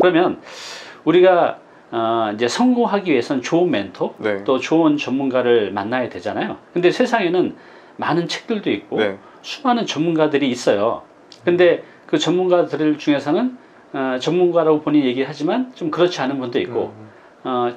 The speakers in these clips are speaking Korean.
그러면 우리가 이제 성공하기 위해서는 좋은 멘토, 네. 또 좋은 전문가를 만나야 되잖아요. 근데 세상에는 많은 책들도 있고 네. 수많은 전문가들이 있어요. 근데 그 전문가들 중에서는 전문가라고 본인이 얘기하지만 좀 그렇지 않은 분도 있고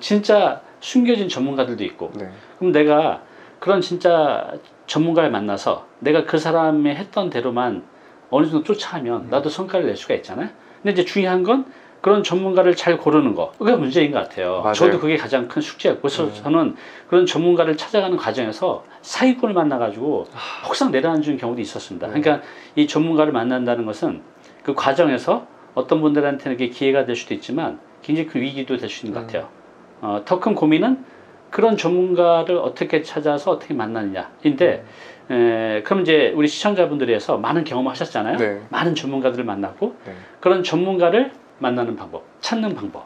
진짜 숨겨진 전문가들도 있고. 네. 그럼 내가 그런 진짜 전문가를 만나서 내가 그 사람이 했던 대로만 어느 정도 쫓아가면 나도 성과를 낼 수가 있잖아요. 근데 이제 중요한 건 그런 전문가를 잘 고르는 거, 그게 문제인 것 같아요. 맞아요. 저도 그게 가장 큰 숙제였고, 그래서 저는 그런 전문가를 찾아가는 과정에서 사기꾼을 만나가지고 폭삭 내려앉은 경우도 있었습니다. 그러니까 이 전문가를 만난다는 것은 그 과정에서 어떤 분들한테는 이게 기회가 될 수도 있지만 굉장히 큰 위기도 될 수 있는 것 같아요. 더 큰 고민은 그런 전문가를 어떻게 찾아서 어떻게 만나느냐인데, 그럼 이제 우리 시청자분들에서 많은 경험을 하셨잖아요. 네. 많은 전문가들을 만났고, 네. 그런 전문가를 만나는 방법, 찾는 방법,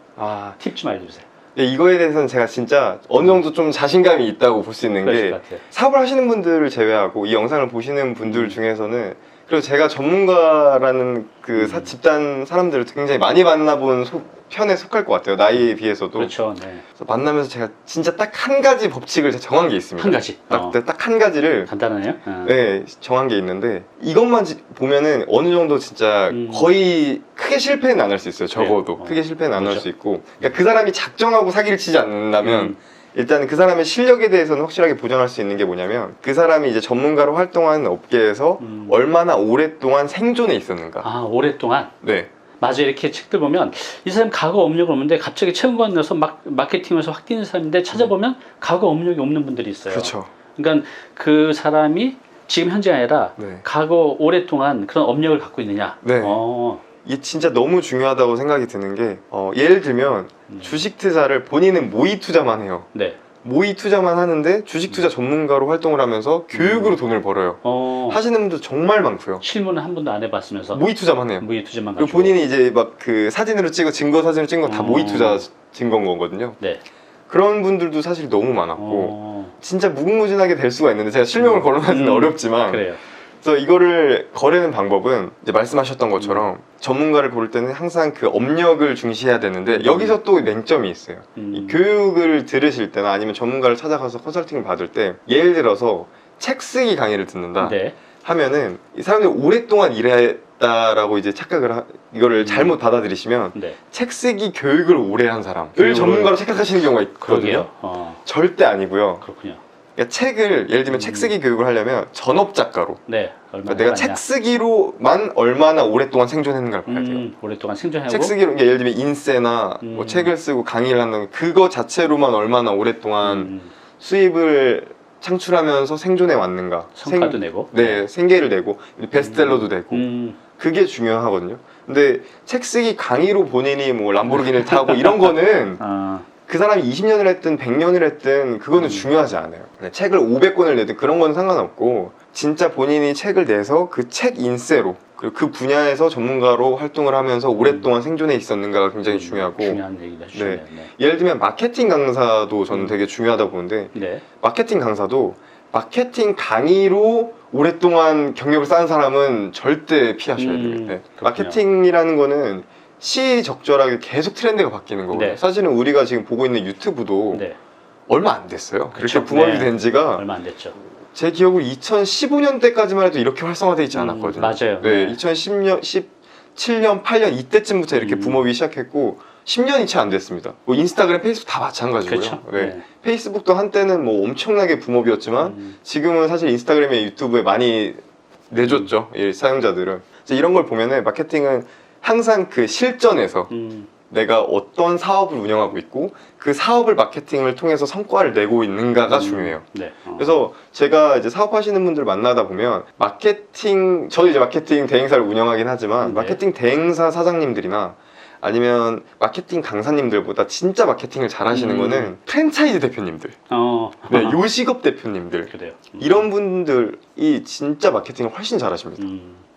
팁 좀 알려주세요. 네, 이거에 대해서는 제가 진짜 어느 정도 좀 자신감이 있다고 볼 수 있는 그러실 게, 것 같아요. 사업을 하시는 분들을 제외하고 이 영상을 보시는 분들 중에서는, 그리고 제가 전문가라는 그 집단 사람들을 굉장히 많이 만나본 편에 속할 것 같아요. 나이에 비해서도. 그렇죠. 네. 그래서 만나면서 제가 진짜 딱 한 가지 법칙을 정한 게 있습니다. 한 가지. 딱 한 가지를 간단하네요. 네, 정한 게 있는데, 이것만 보면은 어느 정도 진짜 거의 크게 실패는 안 할 수 있어요. 적어도 크게 실패는 안 할 수 있고, 그러니까 그 사람이 작정하고 사기를 치지 않는다면 일단 그 사람의 실력에 대해서는 확실하게 보장할 수 있는 게 뭐냐면, 그 사람이 이제 전문가로 활동하는 업계에서 얼마나 오랫동안 생존해 있었는가. 아, 오랫동안. 네. 맞아요. 이렇게 책들 보면 이 사람 과거 업력이 없는데 갑자기 최근 건너서 마케팅에서 확 뛰는 사람인데 찾아보면 과거 업력이 없는 분들이 있어요. 그렇죠. 그러니까 그 사람이 지금 현재 아니라 네. 과거 오랫동안 그런 업력을 갖고 있느냐. 네. 이게 진짜 너무 중요하다고 생각이 드는 게, 예를 들면 주식 투자를 본인은 모의 투자만 해요. 네. 모의 투자만 하는데 주식 투자 전문가로 활동을 하면서 교육으로 돈을 벌어요. 하시는 분도 정말 많고요. 실무는 한 번도 안 해봤으면서 모의 투자만 해요. 모의 투자만 그리고 가지고. 본인이 이제 막 그 사진으로 찍어 증거 사진을 찍은 거 다 모의 투자 증거인 거거든요. 네. 그런 분들도 사실 너무 많았고 진짜 무궁무진하게 될 수가 있는데, 제가 실명을 거론하기는 어렵지만, 그래요. 그래서 이거를 거래는 방법은 이제 말씀하셨던 것처럼 전문가를 고를 때는 항상 그 업력을 중시해야 되는데, 여기서 또 맹점이 있어요. 이 교육을 들으실 때나 아니면 전문가를 찾아가서 컨설팅을 받을 때, 예를 들어서 책 쓰기 강의를 듣는다 네. 하면은 이 사람들이 오랫동안 일했다라고 이제 착각을 이거를 잘못 받아들이시면, 네. 책 쓰기 교육을 오래 한 사람을 교육을 전문가로 착각하시는 경우가 있거든요. 그러게요. 절대 아니고요. 그렇군요. 그러니까 책을, 예를 들면 책 쓰기 교육을 하려면 전업 작가로, 네. 그러니까 내가 책 쓰기로만 얼마나 오랫동안 생존했는가를 봐야 돼요. 오랫동안 생존하고. 책 쓰기로, 그러니까 예를 들면 인세나 뭐 책을 쓰고 강의를 한다는 그거 자체로만 얼마나 오랫동안 수입을 창출하면서 생존해 왔는가, 성과도 내고. 네, 생계를 내고 베스트셀러도 되고, 그게 중요하거든요. 근데 책 쓰기 강의로 본인이 뭐 람보르기니를 타고 이런 거는 그 사람이 20년을 했든 100년을 했든 그거는 중요하지 않아요. 책을 500권을 내든 그런 건 상관없고, 진짜 본인이 책을 내서 그 책 인세로, 그리고 그 분야에서 전문가로 활동을 하면서 오랫동안 생존해 있었는가가 굉장히 중요하고. 중요한 얘기가 주시네요. 네. 예를 들면 마케팅 강사도 저는 되게 중요하다고 보는데, 네. 마케팅 강사도 마케팅 강의로 오랫동안 경력을 쌓은 사람은 절대 피하셔야 돼요. 네. 마케팅이라는 거는 시적절하게 계속 트렌드가 바뀌는 거고요. 네. 사실은 우리가 지금 보고 있는 유튜브도 네. 얼마 안 됐어요. 그렇죠. 그렇게 붐업이 네. 된 지가 얼마 안 됐죠. 제 기억으로 2015년 때까지만 해도 이렇게 활성화되어 있지 않았거든요. 맞아요. 네, 네. 2010년, 17년, 8년 이때쯤부터 이렇게 붐업이 시작했고, 10년이 채 안 됐습니다. 뭐 인스타그램, 페이스북 다 마찬가지고요. 그렇죠. 네. 네. 페이스북도 한때는 뭐 엄청나게 붐업이었지만 지금은 사실 인스타그램에 유튜브에 많이 내줬죠. 이 사용자들은. 그래서 이런 걸 보면은 마케팅은 항상 그 실전에서 내가 어떤 사업을 운영하고 있고 그 사업을 마케팅을 통해서 성과를 내고 있는가가 중요해요. 네. 그래서 제가 이제 사업하시는 분들 만나다 보면 마케팅, 저도 이제 마케팅 대행사를 운영하긴 하지만 네. 마케팅 대행사 사장님들이나 아니면 마케팅 강사님들보다 진짜 마케팅을 잘하시는 거는 프랜차이즈 대표님들, 네, 요식업 대표님들, 그래요. 이런 분들이 진짜 마케팅을 훨씬 잘하십니다.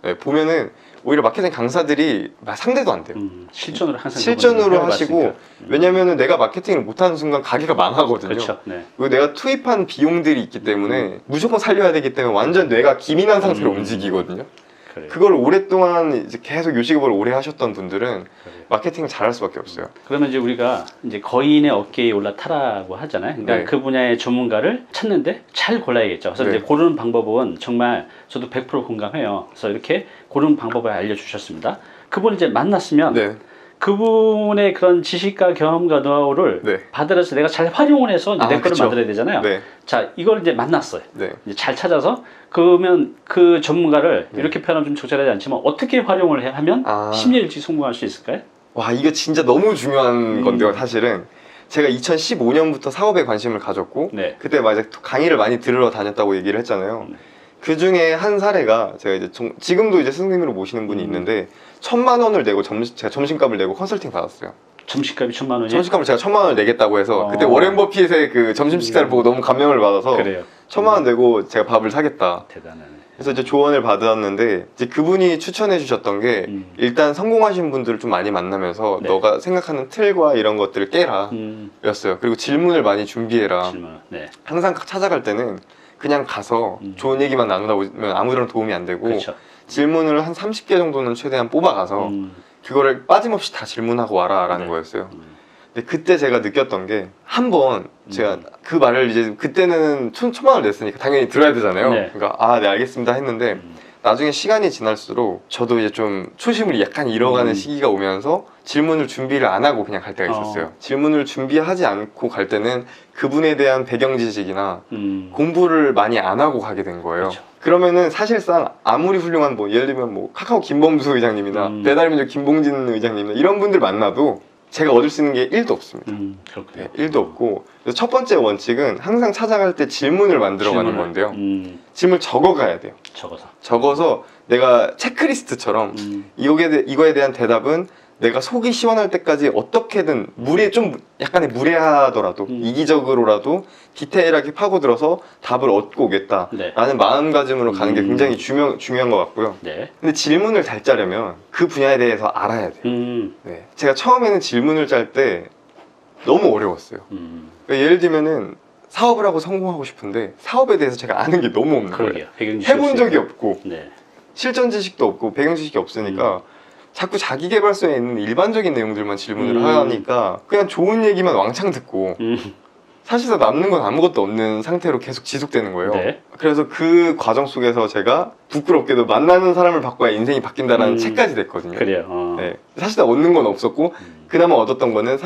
네. 보면은 오히려 마케팅 강사들이 상대도 안 돼요. 실전으로 항상 실전으로 하시고, 왜냐면은 내가 마케팅을 못하는 순간 가게가 망하거든요. 그렇죠. 네. 그리고 내가 투입한 비용들이 있기 때문에 무조건 살려야 되기 때문에 완전 뇌가 기민한 상태로 움직이거든요. 그래요. 그걸 오랫동안 이제 계속 요식업을 오래 하셨던 분들은 그래요. 마케팅을 잘할 수밖에 없어요. 그러면 이제 우리가 이제 거인의 어깨에 올라타라고 하잖아요. 그러니까 네. 그 분야의 전문가를 찾는데 잘 골라야겠죠. 그래서 네. 이제 고르는 방법은 정말 저도 100% 공감해요. 그래서 이렇게 고르는 방법을 알려주셨습니다. 그분을 이제 만났으면 네. 그분의 그런 지식과 경험과 노하우를 네. 받아들여서 내가 잘 활용을 해서 이제 내 거를 그쵸. 만들어야 되잖아요. 네. 자, 이걸 이제 만났어요. 네. 이제 잘 찾아서 그러면 그 전문가를 네. 이렇게 표현하면 좀 적절하지 않지만 어떻게 활용을 하면 아. 10년 일찍 성공할 수 있을까요? 와, 이거 진짜 너무 중요한 건데요, 사실은. 제가 2015년부터 사업에 관심을 가졌고, 네. 그때 막 이제 강의를 많이 들으러 다녔다고 얘기를 했잖아요. 그 중에 한 사례가 제가 이제 지금도 이제 스승님으로 모시는 분이 있는데 1,000만 원을 내고 제가 점심값을 내고 컨설팅 받았어요. 점심값이 1,000만 원이에요? 점심값을 제가 1,000만 원을 내겠다고 해서 그때 워렌 버핏의 그 점심 식사를 보고 너무 감명을 받아서 그래요. 1,000만 원 내고 제가 밥을 사겠다. 대단하네. 그래서 이제 조언을 받았는데 이제 그분이 추천해 주셨던 게 일단 성공하신 분들을 좀 많이 만나면서 네. 너가 생각하는 틀과 이런 것들을 깨라 였어요. 그리고 질문을 많이 준비해라. 질문. 네. 항상 찾아갈 때는 그냥 가서 좋은 얘기만 나누다 보면 아무런 도움이 안 되고 그렇죠. 질문을 한 30개 정도는 최대한 뽑아가서 그거를 빠짐없이 다 질문하고 와라 라는 네. 거였어요. 근데 그때 제가 느꼈던 게 한 번 제가 그 말을 이제 그때는 1,000만 원을 냈으니까 당연히 들어야 되잖아요. 네. 그러니까 아, 네 알겠습니다 했는데 나중에 시간이 지날수록 저도 이제 좀 초심을 약간 잃어가는 시기가 오면서 질문을 준비를 안 하고 그냥 갈 때가 있었어요. 질문을 준비하지 않고 갈 때는 그분에 대한 배경 지식이나 공부를 많이 안 하고 가게 된 거예요. 그렇죠. 그러면은 사실상 아무리 훌륭한 뭐 예를 들면 뭐 카카오 김범수 의장님이나 배달민족 김봉진 의장님이나 이런 분들 만나도 제가 얻을 수 있는 게 1도 없습니다. 그렇군요. 네, 1도 없고 그래서 첫 번째 원칙은 항상 찾아갈 때 질문을 만들어가는 건데요. 질문을 적어가야 돼요. 적어서 내가 체크리스트처럼 이거에 대한 대답은 내가 속이 시원할 때까지 어떻게든 좀 약간의 무례하더라도 이기적으로라도 디테일하게 파고들어서 답을 얻고 오겠다라는 마음가짐으로 가는 게 굉장히 중요한 것 같고요. 네. 근데 질문을 잘 짜려면 그 분야에 대해서 알아야 돼요. 네. 제가 처음에는 질문을 짤 때 너무 어려웠어요. 그러니까 예를 들면은 사업을 하고 성공하고 싶은데 사업에 대해서 제가 아는 게 너무 없는 거예요. 해본 적이 없고 네. 실전 지식도 없고 배경 지식이 없으니까 자꾸 자기 개발서에 있는 일반적인 내용들만 질문을 하니까 그냥 좋은 얘기만 왕창 듣고 사실상 남는 건 아무것도 없는 상태로 계속 지속되는 거예요. 네. 그래서 그 과정 속에서 제가 부끄럽게도 만나는 사람을 바꿔야 인생이 바뀐다라는 책까지 냈거든요. 그래요. 네. 사실상 얻는 건 없었고 그나마 얻었던 거는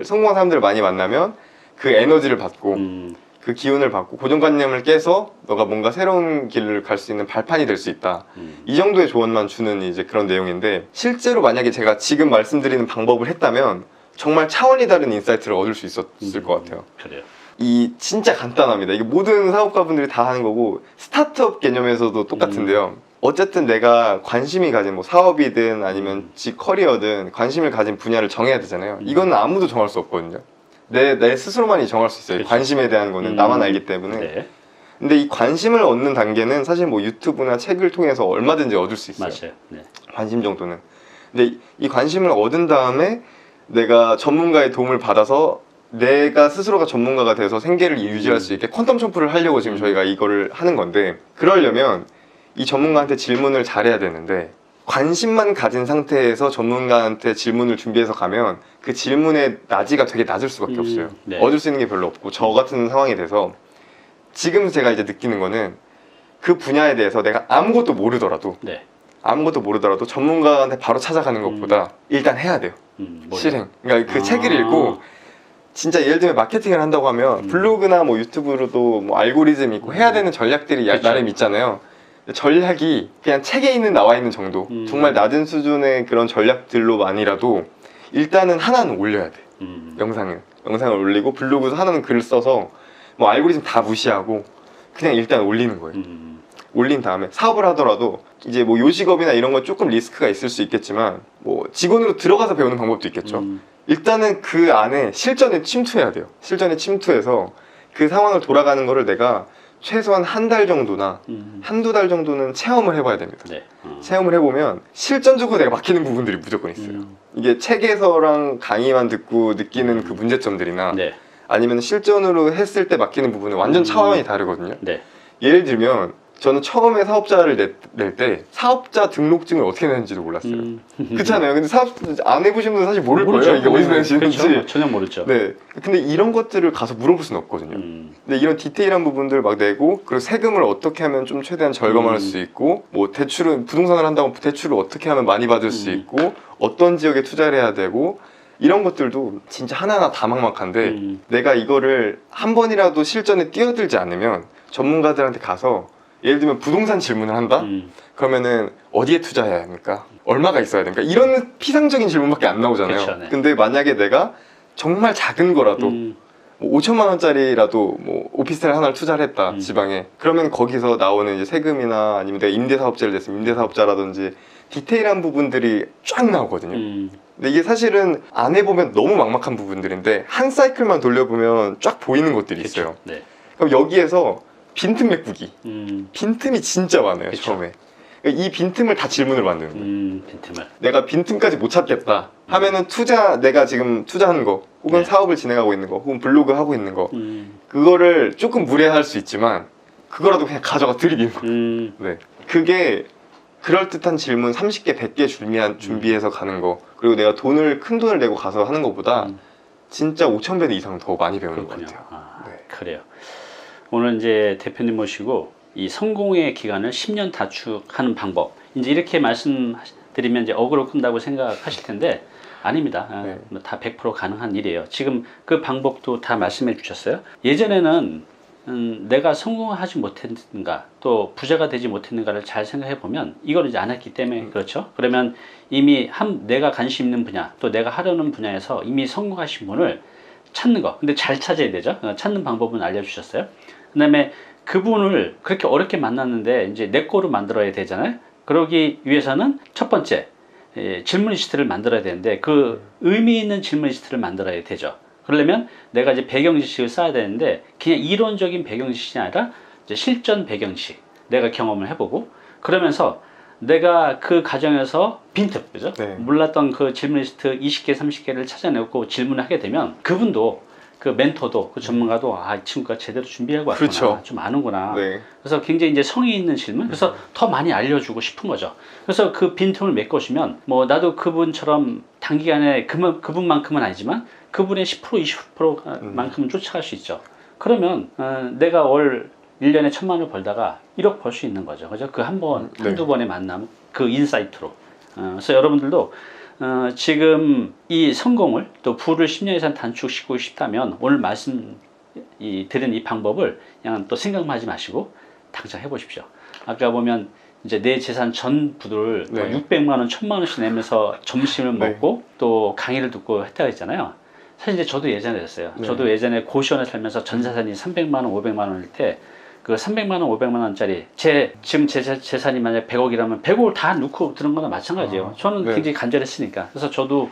성공한 사람들을 많이 만나면 그 에너지를 받고 그 기운을 받고 고정관념을 깨서 너가 뭔가 새로운 길을 갈 수 있는 발판이 될 수 있다. 이 정도의 조언만 주는 이제 그런 내용인데 실제로 만약에 제가 지금 말씀드리는 방법을 했다면 정말 차원이 다른 인사이트를 얻을 수 있었을 것 같아요. 그래요. 이 진짜 간단합니다. 이게 모든 사업가분들이 다 하는 거고 스타트업 개념에서도 똑같은데요. 어쨌든 내가 관심이 가진 뭐 사업이든 아니면 커리어든 관심을 가진 분야를 정해야 되잖아요. 이건 아무도 정할 수 없거든요. 내 스스로만이 정할 수 있어요. 그렇죠. 관심에 대한 거는 나만 알기 때문에. 네. 근데 이 관심을 얻는 단계는 사실 뭐 유튜브나 책을 통해서 얼마든지 얻을 수 있어요. 맞아요. 네. 관심 정도는. 근데 이 관심을 얻은 다음에 내가 전문가의 도움을 받아서 내가 스스로가 전문가가 돼서 생계를 유지할 수 있게 퀀텀 점프를 하려고 지금 저희가 이거를 하는 건데 그러려면 이 전문가한테 질문을 잘해야 되는데 관심만 가진 상태에서 전문가한테 질문을 준비해서 가면 그 질문의 나지가 되게 낮을 수밖에 없어요. 네. 얻을 수 있는 게 별로 없고 저 같은 상황이 돼서 지금 제가 이제 느끼는 거는 그 분야에 대해서 내가 아무것도 모르더라도 네. 전문가한테 바로 찾아가는 것보다 일단 해야 돼요. 실행. 그러니까 그 책을 읽고 진짜 예를 들면 마케팅을 한다고 하면 블로그나 뭐 유튜브로도 뭐 알고리즘 있고 해야 되는 전략들이 그쵸. 나름 있잖아요. 전략이 그냥 책에 나와 있는 정도 정말 낮은 수준의 그런 전략들로만이라도 일단은 하나는 올려야 돼. 영상을 올리고 블로그에서 하나는 글을 써서 뭐 알고리즘 다 무시하고 그냥 일단 올리는 거예요. 올린 다음에 사업을 하더라도 이제 뭐 요식업이나 이런 건 조금 리스크가 있을 수 있겠지만 뭐 직원으로 들어가서 배우는 방법도 있겠죠. 일단은 그 안에 실전에 침투해야 돼요. 실전에 침투해서 그 상황을 돌아가는 거를 내가 최소한 한 달 정도나 한두 달 정도는 체험을 해봐야 됩니다. 네. 체험을 해보면 실전적으로 내가 막히는 부분들이 무조건 있어요. 이게 책에서랑 강의만 듣고 느끼는 그 문제점들이나 네. 아니면 실전으로 했을 때 막히는 부분은 완전 차원이 다르거든요. 네. 예를 들면 저는 처음에 사업자를 낼 때 사업자 등록증을 어떻게 내는지도 몰랐어요. 그렇잖아요. 근데 사업 안 해보신 분은 사실 모를 거예요. 이게 어디서 내시는지. 그렇죠. 전혀 모르죠. 네. 근데 이런 것들을 가서 물어볼 수는 없거든요. 근데 이런 디테일한 부분들 막 내고, 그리고 세금을 어떻게 하면 좀 최대한 절감할 수 있고, 뭐 대출은 부동산을 한다고 대출을 어떻게 하면 많이 받을 수 있고, 어떤 지역에 투자를 해야 되고, 이런 것들도 진짜 하나하나 다 막막한데 내가 이거를 한 번이라도 실전에 뛰어들지 않으면 전문가들한테 가서 예를 들면 부동산 질문을 한다? 그러면은 어디에 투자해야 합니까? 얼마가 있어야 됩니까? 이런 피상적인 질문밖에 안 나오잖아요. 그쵸, 네. 근데 만약에 내가 정말 작은 거라도 뭐 5천만 원짜리라도 뭐 오피스텔 하나를 투자를 했다 지방에, 그러면 거기서 나오는 이제 세금이나 아니면 내가 임대사업자를 냈으면 임대사업자라든지 디테일한 부분들이 쫙 나오거든요. 근데 이게 사실은 안 해보면 너무 막막한 부분들인데 한 사이클만 돌려보면 쫙 보이는 것들이 있어요. 네. 그럼 여기에서 빈틈 메꾸기, 빈틈이 진짜 많아요. 그쵸. 처음에 이 빈틈을 다 질문을 만드는 거예요. 빈틈을. 내가 빈틈까지 못 찾겠다 하면은 내가 지금 투자하는 거 혹은 네. 사업을 진행하고 있는 거 혹은 블로그 하고 있는 거 그거를 조금 무례할 수 있지만 그거라도 그냥 가져가 드리는 거예요. 네. 그게 그럴듯한 질문 30개, 100개 준비해서 가는 거, 그리고 내가 큰 돈을 내고 가서 하는 것보다 진짜 5,000배 이상 더 많이 배우는 그렇군요. 것 같아요. 네. 그래요. 오늘 이제 대표님 모시고 이 성공의 기간을 10년 단축하는 방법, 이제 이렇게 말씀드리면 이제 어그로 끈다고 생각하실 텐데 아닙니다. 네. 다 100% 가능한 일이에요. 지금 그 방법도 다 말씀해 주셨어요. 예전에는 내가 성공하지 못했는가 또 부자가 되지 못했는가를 잘 생각해 보면 이걸 이제 안 했기 때문에 그렇죠. 그러면 이미 내가 관심 있는 분야 또 내가 하려는 분야에서 이미 성공하신 분을 찾는 거. 근데 잘 찾아야 되죠. 찾는 방법은 알려주셨어요. 그다음에 그분을 그렇게 어렵게 만났는데 이제 내 거로 만들어야 되잖아요. 그러기 위해서는 첫 번째 질문 리스트를 만들어야 되는데 그 의미 있는 질문 리스트를 만들어야 되죠. 그러려면 내가 이제 배경 지식을 쌓아야 되는데 그냥 이론적인 배경 지식이 아니라 이제 실전 배경 지식, 내가 경험을 해보고 그러면서 내가 그 과정에서 빈틈, 그죠? 네. 몰랐던 그 질문 리스트 20개, 30개를 찾아내고 질문을 하게 되면 그분도 그 멘토도 그 전문가도 이 친구가 제대로 준비하고 왔구나, 그렇죠. 좀 아는구나. 네. 그래서 굉장히 이제 성의 있는 질문, 그래서 더 많이 알려주고 싶은 거죠. 그래서 그 빈틈을 메꿔주면 뭐 나도 그분처럼 단기간에 그분만큼은 아니지만 그분의 10% 20%만큼은 쫓아갈 수 있죠. 그러면 내가 월 1년에 1,000만 원을 벌다가 1억 벌 수 있는 거죠. 그죠? 그 한두 번의 만남, 그 인사이트로. 그래서 여러분들도 지금 이 성공을 또 부를 10년 이상 단축시키고 싶다면 오늘 드린 이 방법을 그냥 또 생각만 하지 마시고 당장 해보십시오. 아까 보면 이제 내 재산 전부를 네. 600만 원, 1,000만 원씩 내면서 점심을 네. 먹고 또 강의를 듣고 했다고 했잖아요. 사실 이제 저도 예전에 그랬어요. 네. 저도 예전에 고시원에 살면서 전 자산이 300만 원, 500만 원일 때 그 300만 원, 500만 원짜리 지금 제 재산이 만약 100억이라면 100억을 다 넣고 드는 거나 마찬가지예요. 저는 네. 굉장히 간절했으니까. 그래서 저도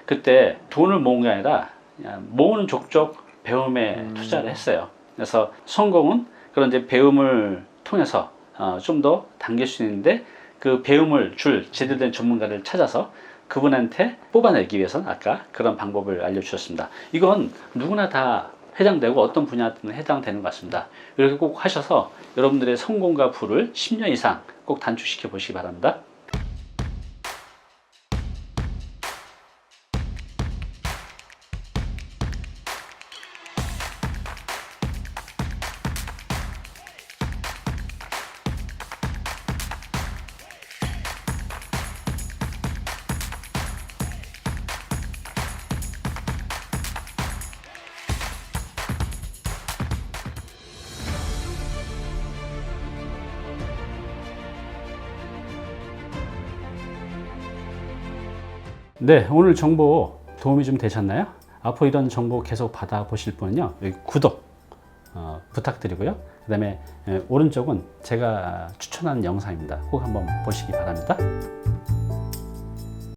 그때 돈을 모은 게 아니라 그냥 모으는 족족 배움에 투자를 했어요. 그래서 성공은 그런 이제 배움을 통해서 좀 더 당길 수 있는데 그 배움을 줄 제대로 된 전문가를 찾아서 그분한테 뽑아내기 위해서는 아까 그런 방법을 알려주셨습니다. 이건 누구나 다 해당되고 어떤 분야든 해당되는 것 같습니다. 이렇게 꼭 하셔서 여러분들의 성공과 부를 10년 이상 꼭 단축시켜 보시기 바랍니다. 네, 오늘 정보 도움이 좀 되셨나요? 앞으로 이런 정보 계속 받아보실 분은요, 여기 구독 부탁드리고요. 그 다음에 오른쪽은 제가 추천하는 영상입니다. 꼭 한번 보시기 바랍니다.